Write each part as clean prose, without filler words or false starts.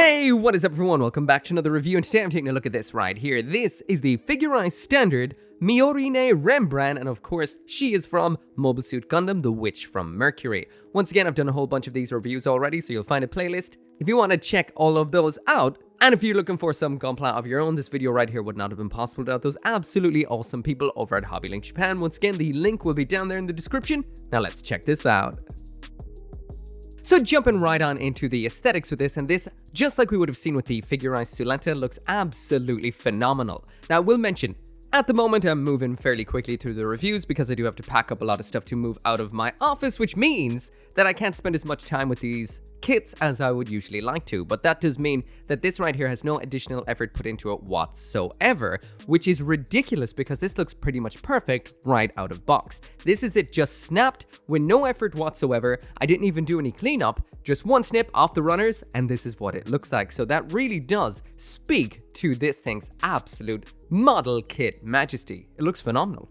Hey, what is up everyone? Welcome back to another review, and today I'm taking a look at this right here. This is the figurized standard Miorine Rembran, and of course, she is from Mobile Suit Gundam, the witch from Mercury. Once again, I've done a whole bunch of these reviews already, so you'll find a playlist if you want to check all of those out. And if you're looking for some gunpla of your own, this video right here would not have been possible without those absolutely awesome people over at HobbyLink Japan. Once again, the link will be down there in the description. Now let's check this out. So jumping right on into the aesthetics with this, and this, just like we would have seen with the figurized Suletta, looks absolutely phenomenal. Now I will mention, at the moment I'm moving fairly quickly through the reviews because I do have to pack up a lot of stuff to move out of my office, which means that I can't spend as much time with these kits as I would usually like to. But that does mean that this right here has no additional effort put into it whatsoever, which is ridiculous because this looks pretty much perfect right out of box. This is it just snapped with no effort whatsoever. I didn't even do any cleanup, just one snip off the runners, and this is what it looks like. So that really does speak to this thing's absolute model kit majesty. It looks phenomenal.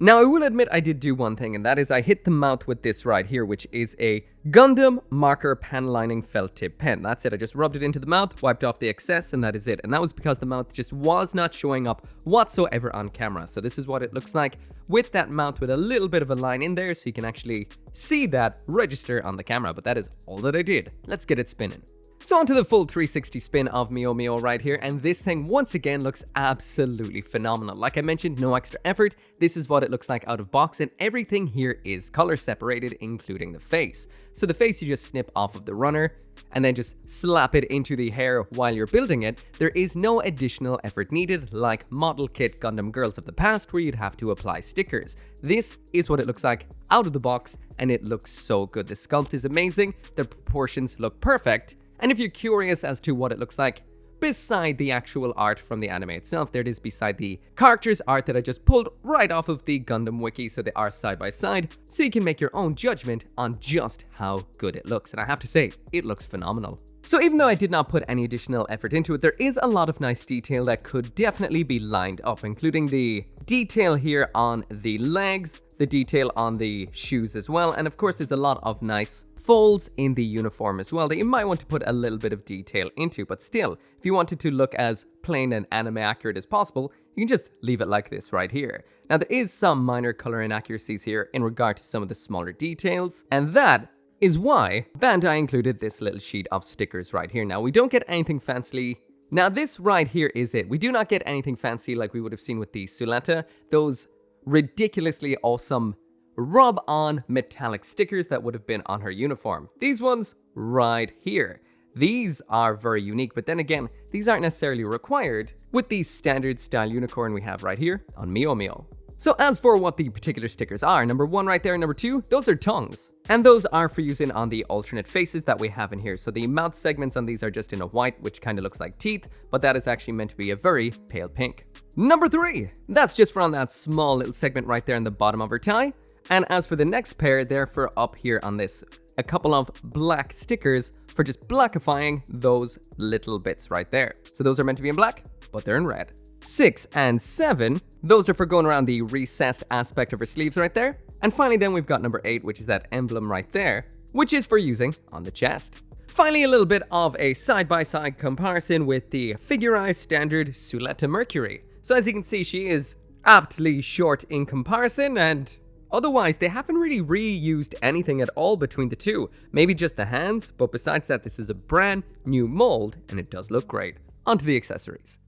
Now I will admit I did do one thing, and that is I hit the mouth with this right here, which is a Gundam marker pen lining felt tip pen. That's it. I just rubbed it into the mouth, wiped off the excess, and that is it. And that was because the mouth just was not showing up whatsoever on camera. So this is what it looks like with that mouth with a little bit of a line in there, so you can actually see that register on the camera. But that is all that I did. Let's get it spinning. So onto the full 360 spin of Mio Mio right here, and this thing once again looks absolutely phenomenal. Like I mentioned, no extra effort. This is what it looks like out of box, and everything here is color separated, including the face. So the face you just snip off of the runner and then just slap it into the hair while you're building it. There is no additional effort needed like model kit Gundam girls of the past where you'd have to apply stickers. This is what it looks like out of the box, and it looks so good. The sculpt is amazing, the proportions look perfect. And if you're curious as to what it looks like beside the actual art from the anime itself, there it is beside the characters art that I just pulled right off of the Gundam wiki, so they are side by side, so you can make your own judgment on just how good it looks. And I have to say, it looks phenomenal. So even though I did not put any additional effort into it, there is a lot of nice detail that could definitely be lined up, including the detail here on the legs, the detail on the shoes as well, and of course there's a lot of nice folds in the uniform as well that you might want to put a little bit of detail into. But still, if you wanted to look as plain and anime accurate as possible, you can just leave it like this right here. Now there is some minor color inaccuracies here in regard to some of the smaller details, and that is why Bandai included this little sheet of stickers right here. Now we don't get anything fancy. Now this right here is it. We do not get anything fancy like we would have seen with the Suletta, those ridiculously awesome rub-on metallic stickers that would have been on her uniform. These ones right here. These are very unique, but then again, these aren't necessarily required with the standard style unicorn we have right here on Mio Mio. So as for what the particular stickers are, number one right there and number two, those are tongues. And those are for using on the alternate faces that we have in here. So the mouth segments on these are just in a white, which kind of looks like teeth, but that is actually meant to be a very pale pink. Number three, that's just for on that small little segment right there in the bottom of her tie. And as for the next pair, they're for up here on this, a couple of black stickers for just blackifying those little bits right there. So those are meant to be in black, but they're in red. 6 and 7, those are for going around the recessed aspect of her sleeves right there. And finally then we've got number 8, which is that emblem right there, which is for using on the chest. Finally, a little bit of a side-by-side comparison with the figurized standard Suletta Mercury. So as you can see, she is aptly short in comparison, and otherwise, they haven't really reused anything at all between the two. Maybe just the hands, but besides that, this is a brand new mold, and it does look great. Onto the accessories.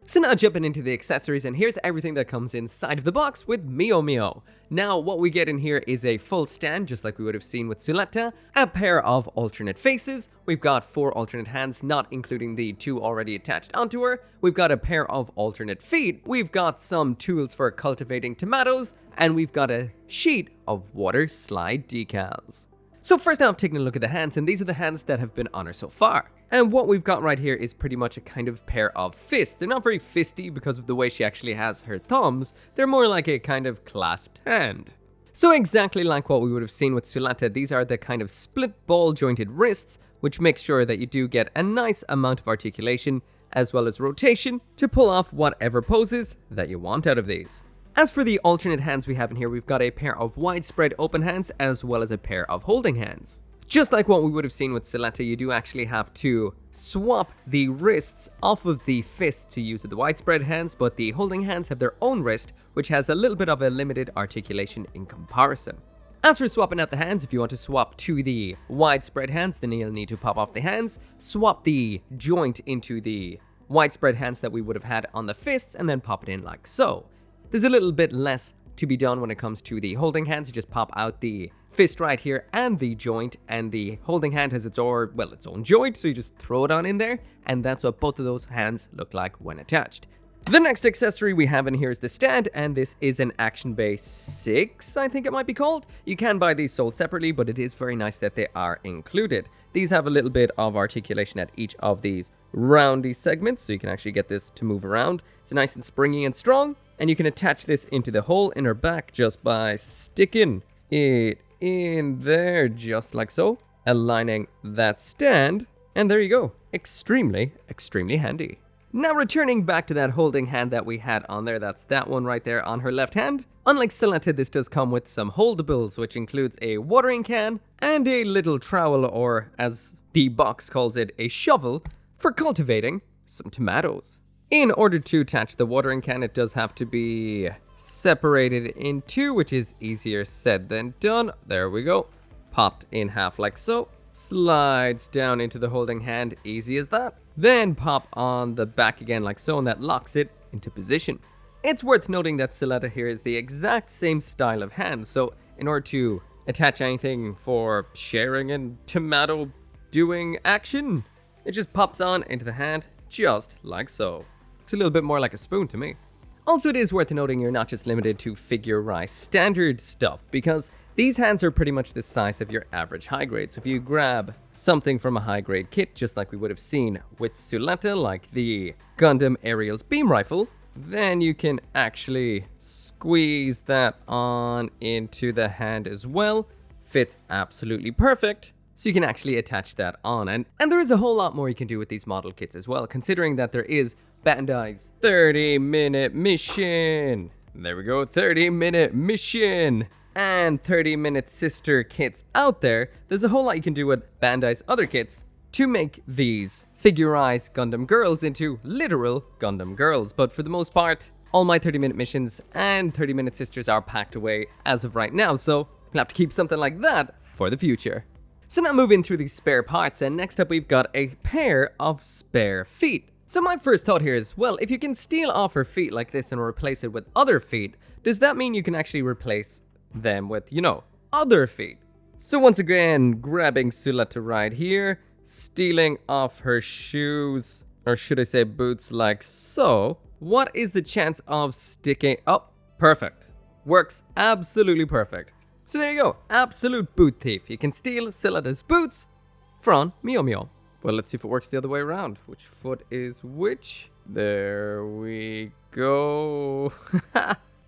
So now jumping into the accessories, and here's everything that comes inside of the box with Mio Mio. Now what we get in here is a full stand, just like we would have seen with Suletta, a pair of alternate faces, we've got 4 alternate hands, not including the 2 already attached onto her, we've got a pair of alternate feet, we've got some tools for cultivating tomatoes, and we've got a sheet of water slide decals. So first off, taking a look at the hands, and these are the hands that have been on her so far. And what we've got right here is pretty much a kind of pair of fists. They're not very fisty because of the way she actually has her thumbs. They're more like a kind of clasped hand. So exactly like what we would have seen with Suletta, these are the kind of split ball jointed wrists, which makes sure that you do get a nice amount of articulation as well as rotation to pull off whatever poses that you want out of these. As for the alternate hands we have in here, we've got a pair of widespread open hands as well as a pair of holding hands. Just like what we would have seen with Suletta, you do actually have to swap the wrists off of the fist to use the widespread hands, but the holding hands have their own wrist, which has a little bit of a limited articulation in comparison. As for swapping out the hands, if you want to swap to the widespread hands, then you'll need to pop off the hands, swap the joint into the widespread hands that we would have had on the fists, and then pop it in like so. There's a little bit less to be done when it comes to the holding hands. You just pop out the fist right here and the joint, and the holding hand has its own joint, so you just throw it on in there, and that's what both of those hands look like when attached. The next accessory we have in here is the stand, and this is an Action Base 6, I think it might be called. You can buy these sold separately, but it is very nice that they are included. These have a little bit of articulation at each of these roundy segments, so you can actually get this to move around. It's nice and springy and strong, and you can attach this into the hole in her back just by sticking it in there, just like so, aligning that stand, and there you go. Extremely, extremely handy. Now returning back to that holding hand that we had on there, that's that one right there on her left hand. Unlike Suletta, this does come with some holdables, which includes a watering can and a little trowel, or as the box calls it, a shovel, for cultivating some tomatoes. In order to attach the watering can, it does have to be separated in two, which is easier said than done. There we go. Popped in half like so. Slides down into the holding hand, easy as that. Then pop on the back again like so, and that locks it into position. It's worth noting that Suletta here is the exact same style of hand, so in order to attach anything for sharing and tomato doing action, it just pops on into the hand, just like so. It's a little bit more like a spoon to me. Also, it is worth noting you're not just limited to Figure-Rise standard stuff, because these hands are pretty much the size of your average high grade. So if you grab something from a high grade kit, just like we would have seen with Suletta, like the Gundam Aerial's beam rifle, then you can actually squeeze that on into the hand as well. Fits absolutely perfect. So you can actually attach that on. And there is a whole lot more you can do with these model kits as well, considering that there is Bandai's 30-minute mission. There we go, 30-minute mission. And 30-minute sister kits out there. There's a whole lot you can do with Bandai's other kits to make these Figure-Rise Gundam girls into literal Gundam girls. But for the most part, all my 30-minute missions and 30-minute sisters are packed away as of right now, so we'll have to keep something like that for the future. So now moving through these spare parts, and next up we've got a pair of spare feet. So my first thought here is, well, if you can steal off her feet like this and replace it with other feet, does that mean you can actually replace them with, other feet? So once again, grabbing Suletta right here, stealing off her shoes, or should I say boots, like so. What is the chance of sticking? Oh, perfect. Works absolutely perfect. So there you go, absolute boot thief. You can steal Suletta's boots from Mio Mio. Well, let's see if it works the other way around. Which foot is which? There we go.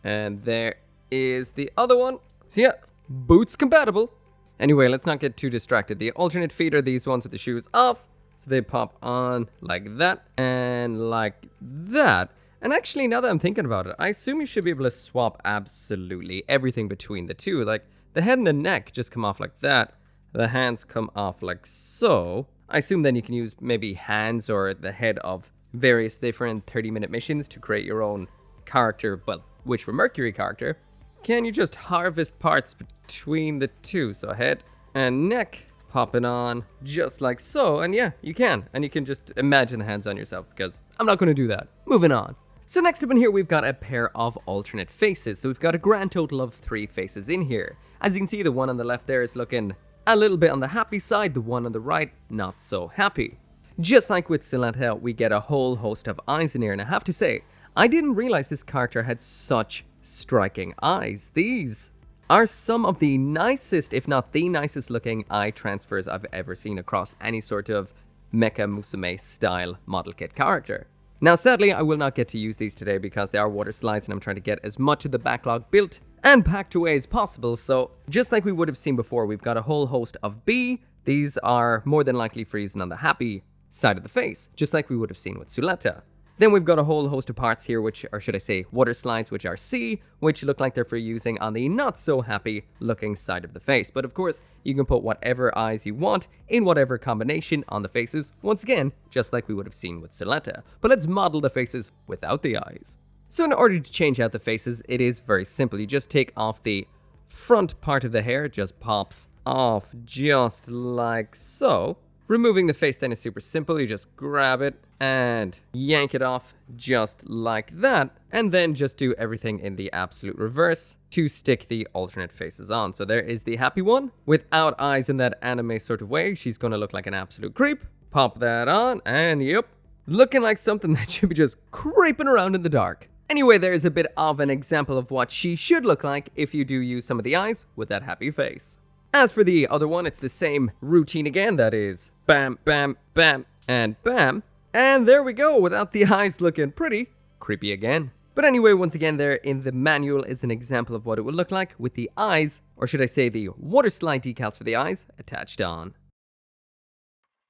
And there is the other one. So yeah, boots compatible. Anyway, let's not get too distracted. The alternate feet are these ones with the shoes off. So they pop on like that and like that. And actually, now that I'm thinking about it, I assume you should be able to swap absolutely everything between the two. Like, the head and the neck just come off like that. The hands come off like so. I assume then you can use maybe hands or the head of various different 30-minute missions to create your own character, well, which for Mercury character. Can you just harvest parts between the two? So head and neck popping on just like so. And yeah, you can. And you can just imagine the hands on yourself, because I'm not going to do that. Moving on. So next up in here, we've got a pair of alternate faces. So we've got a grand total of 3 faces in here. As you can see, the one on the left there is looking a little bit on the happy side, the one on the right, not so happy. Just like with Suletta, we get a whole host of eyes in here, and I have to say, I didn't realize this character had such striking eyes. These are some of the nicest, if not the nicest looking eye transfers I've ever seen across any sort of Mecha Musume style model kit character. Now sadly, I will not get to use these today because they are water slides and I'm trying to get as much of the backlog built and packed away as possible. So just like we would have seen before, we've got a whole host of B. These are more than likely for using on the happy side of the face, just like we would have seen with Suletta. Then we've got a whole host of parts here, which are, should I say, water slides, which are C, which look like they're for using on the not so happy looking side of the face. But of course, you can put whatever eyes you want in whatever combination on the faces, once again, just like we would have seen with Suletta. But let's model the faces without the eyes. So in order to change out the faces, it is very simple. You just take off the front part of the hair, it just pops off just like so. Removing the face then is super simple. You just grab it and yank it off just like that, and then just do everything in the absolute reverse to stick the alternate faces on. So there is the happy one without eyes in that anime sort of way. She's gonna look like an absolute creep. Pop that on and yep, looking like something that should be just creeping around in the dark. Anyway, there's a bit of an example of what she should look like if you do use some of the eyes with that happy face. As for the other one, it's the same routine again, that is bam, bam, bam, and bam. And there we go, without the eyes looking pretty creepy again. But anyway, once again, there in the manual is an example of what it would look like with the eyes, or should I say the water slide decals for the eyes, attached on.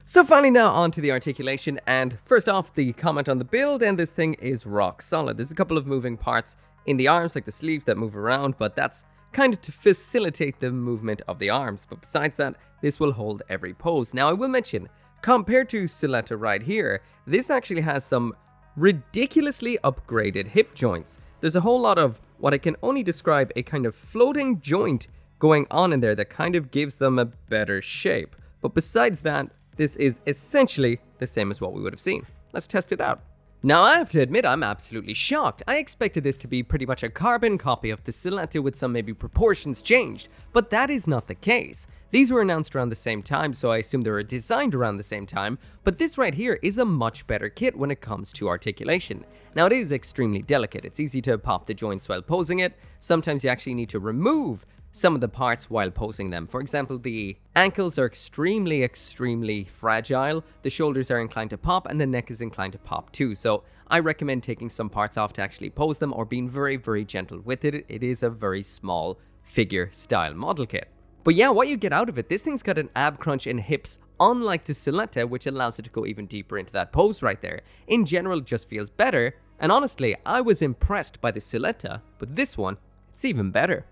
So finally now on to the articulation, and first off, the comment on the build, and this thing is rock solid. There's a couple of moving parts in the arms, like the sleeves that move around, but that's kind of to facilitate the movement of the arms. But besides that, this will hold every pose. Now I will mention, compared to Suletta right here, this actually has some ridiculously upgraded hip joints. There's a whole lot of what I can only describe a kind of floating joint going on in there that kind of gives them a better shape. But besides that, this is essentially the same as what we would have seen. Let's test it out. Now I have to admit I'm absolutely shocked. I expected this to be pretty much a carbon copy of the Suletta with some maybe proportions changed, but that is not the case. These were announced around the same time, so I assume they were designed around the same time, but this right here is a much better kit when it comes to articulation. Now it is extremely delicate. It's easy to pop the joints while posing it. Sometimes you actually need to remove some of the parts while posing them. For example, the ankles are extremely fragile, the shoulders are inclined to pop, and the neck is inclined to pop too. So I recommend taking some parts off to actually pose them, or being very gentle with it. It is a very small figure style model kit. But yeah, what you get out of it, this thing's got an ab crunch in hips, unlike the Suletta, which allows it to go even deeper into that pose right there. In general, it just feels better, and honestly, I was impressed by the Suletta, but this one, it's even better.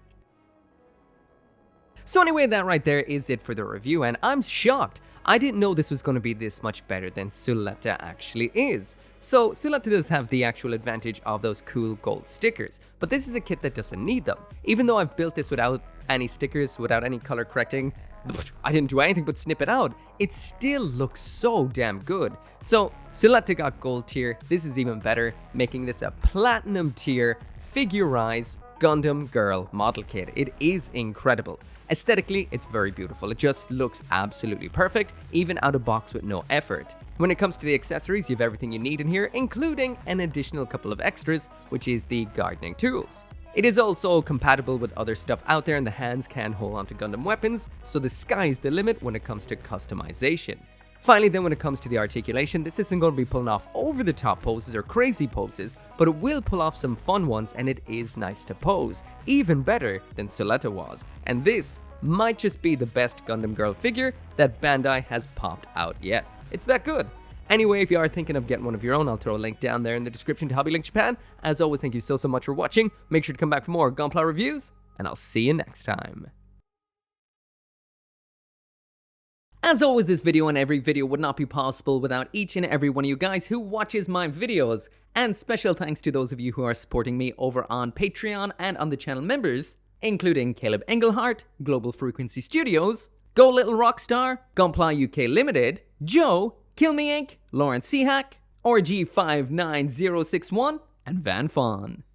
So anyway, that right there is it for the review, and I'm shocked. I didn't know this was going to be this much better than Suletta actually is. So Suletta does have the actual advantage of those cool gold stickers, but this is a kit that doesn't need them. Even though I've built this without any stickers, without any color correcting, I didn't do anything but snip it out, it still looks so damn good. So Suletta got gold tier, this is even better, making this a platinum tier figurized Gundam girl model kit. It is incredible. Aesthetically, it's very beautiful. It just looks absolutely perfect, even out of box with no effort. When it comes to the accessories, you have everything you need in here, including an additional couple of extras, which is the gardening tools. It is also compatible with other stuff out there, and the hands can hold onto Gundam weapons, so the sky's the limit when it comes to customization. Finally, then, when it comes to the articulation, this isn't going to be pulling off over-the-top poses or crazy poses, but it will pull off some fun ones, and it is nice to pose, even better than Suletta was. And this might just be the best Gundam girl figure that Bandai has popped out yet. It's that good. Anyway, if you are thinking of getting one of your own, I'll throw a link down there in the description to Hobby Link Japan. As always, thank you so much for watching. Make sure to come back for more Gunpla reviews, and I'll see you next time. As always, this video and every video would not be possible without each and every one of you guys who watches my videos. And special thanks to those of you who are supporting me over on Patreon and on the channel members, including Caleb Engelhart, Global Frequency Studios, Go Little Rockstar, Gunpla UK Limited, Joe, Kill Me Inc., Lawrence Seahack, RG59061, and Van Fawn.